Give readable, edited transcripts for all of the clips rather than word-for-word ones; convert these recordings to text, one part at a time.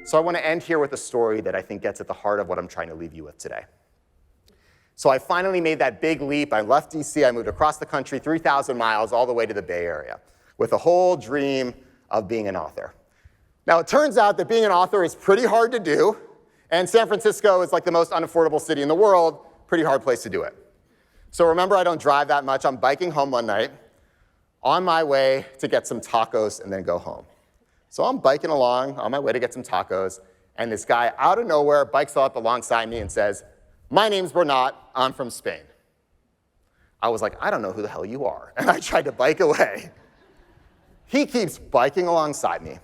So I want to end here with a story that I think gets at the heart of what I'm trying to leave you with today. So I finally made that big leap. I left DC, I moved across the country, 3,000 miles, all the way to the Bay Area, with a whole dream of being an author. Now, it turns out that being an author is pretty hard to do, and San Francisco is like the most unaffordable city in the world, pretty hard place to do it. So remember, I don't drive that much. I'm biking home one night, on my way to get some tacos and then go home. So I'm biking along on my way to get some tacos, and this guy out of nowhere bikes up alongside me and says, "My name's Bernat, I'm from Spain." I was like, I don't know who the hell you are. And I tried to bike away. He keeps biking alongside me.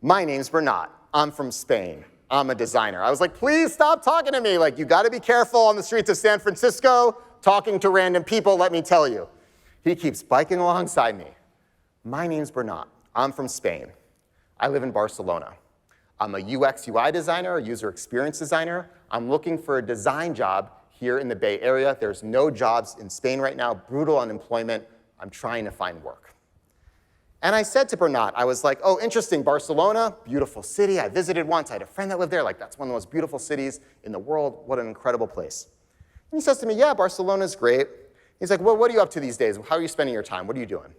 "My name's Bernat, I'm from Spain, I'm a designer." I was like, please stop talking to me. Like, you gotta be careful on the streets of San Francisco, talking to random people, let me tell you. He keeps biking alongside me. "My name's Bernat, I'm from Spain. I live in Barcelona. I'm a UX UI designer, a user experience designer. I'm looking for a design job here in the Bay Area. There's no jobs in Spain right now, brutal unemployment. I'm trying to find work." And I said to Bernat, I was like, "Oh, interesting, Barcelona, beautiful city. I visited once. I had a friend that lived there. Like, that's one of the most beautiful cities in the world. What an incredible place." And he says to me, "Yeah, Barcelona's great." He's like, "Well, what are you up to these days? How are you spending your time? What are you doing?"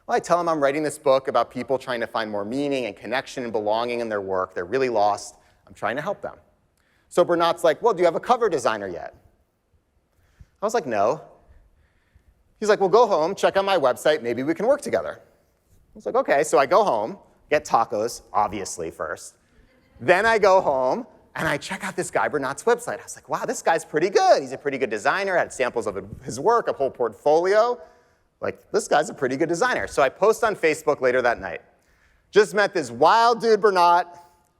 Well, I tell him I'm writing this book about people trying to find more meaning and connection and belonging in their work. They're really lost. I'm trying to help them. So Bernat's like, "Well, do you have a cover designer yet?" I was like, "No." He's like, "Well, go home, check out my website. Maybe we can work together." I was like, okay. So I go home, get tacos, obviously, first. Then I go home, and I check out this guy, Bernat's website. I was like, wow, this guy's pretty good. He's a pretty good designer. I had samples of his work, a whole portfolio. Like, this guy's a pretty good designer. So I post on Facebook later that night. "Just met this wild dude, Bernat,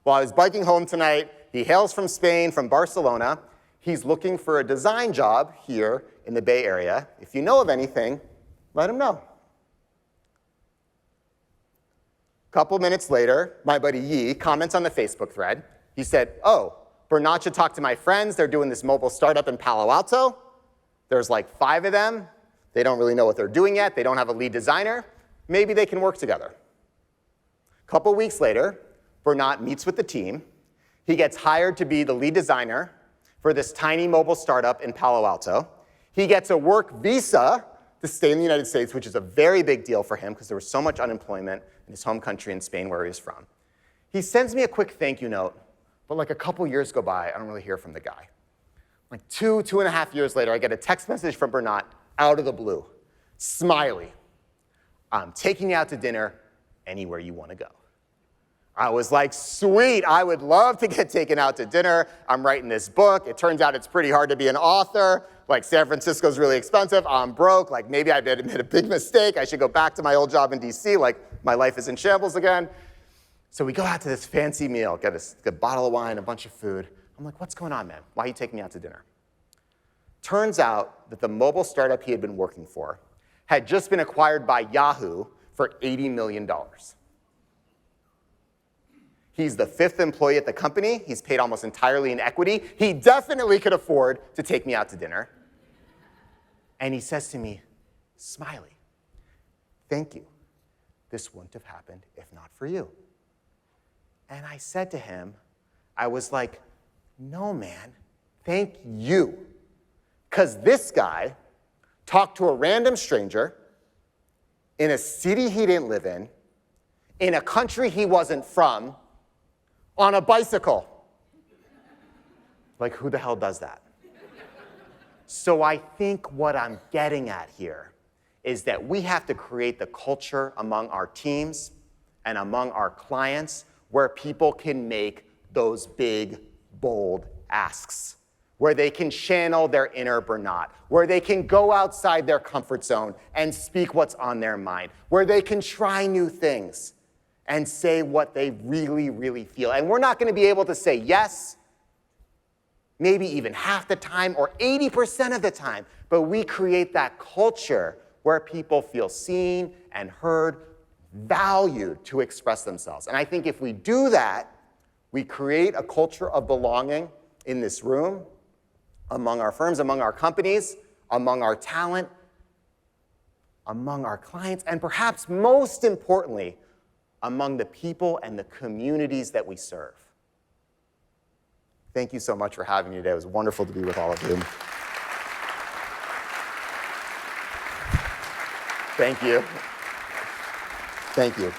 while I was biking home tonight. He hails from Spain, from Barcelona. He's looking for a design job here in the Bay Area. If you know of anything, let him know." A couple minutes later, my buddy Yi comments on the Facebook thread. He said, "Oh, Bernat should talk to my friends. They're doing this mobile startup in Palo Alto. There's like 5 of them. They don't really know what they're doing yet. They don't have a lead designer. Maybe they can work together." A couple weeks later, Bernat meets with the team. He gets hired to be the lead designer for this tiny mobile startup in Palo Alto. He gets a work visa to stay in the United States, which is a very big deal for him because there was so much unemployment in his home country in Spain where he was from. He sends me a quick thank you note, but like a couple years go by, I don't really hear from the guy. Like 2.5 years later, I get a text message from Bernat out of the blue. "Smiley, I'm taking you out to dinner anywhere you want to go." I was like, sweet, I would love to get taken out to dinner. I'm writing this book. It turns out it's pretty hard to be an author. Like, San Francisco's really expensive. I'm broke. Like, maybe I made a big mistake. I should go back to my old job in DC. Like, my life is in shambles again. So we go out to this fancy meal, get a bottle of wine, a bunch of food. I'm like, "What's going on, man? Why are you taking me out to dinner?" Turns out that the mobile startup he had been working for had just been acquired by Yahoo for $80 million. He's the 5th employee at the company. He's paid almost entirely in equity. He definitely could afford to take me out to dinner. And he says to me, "Smiley, thank you. This wouldn't have happened if not for you." And I said to him, I was like, "No, man, thank you. Because this guy talked to a random stranger in a city he didn't live in a country he wasn't from, on a bicycle." Like, who the hell does that? So I think what I'm getting at here is that we have to create the culture among our teams and among our clients where people can make those big, bold asks, where they can channel their inner Bernat, where they can go outside their comfort zone and speak what's on their mind, where they can try new things and say what they really, really feel. And we're not going to be able to say yes, maybe even half the time or 80% of the time, but we create that culture where people feel seen and heard, valued to express themselves. And I think if we do that, we create a culture of belonging in this room, among our firms, among our companies, among our talent, among our clients, and perhaps most importantly, among the people and the communities that we serve. Thank you so much for having me today. It was wonderful to be with all of you. Thank you. Thank you.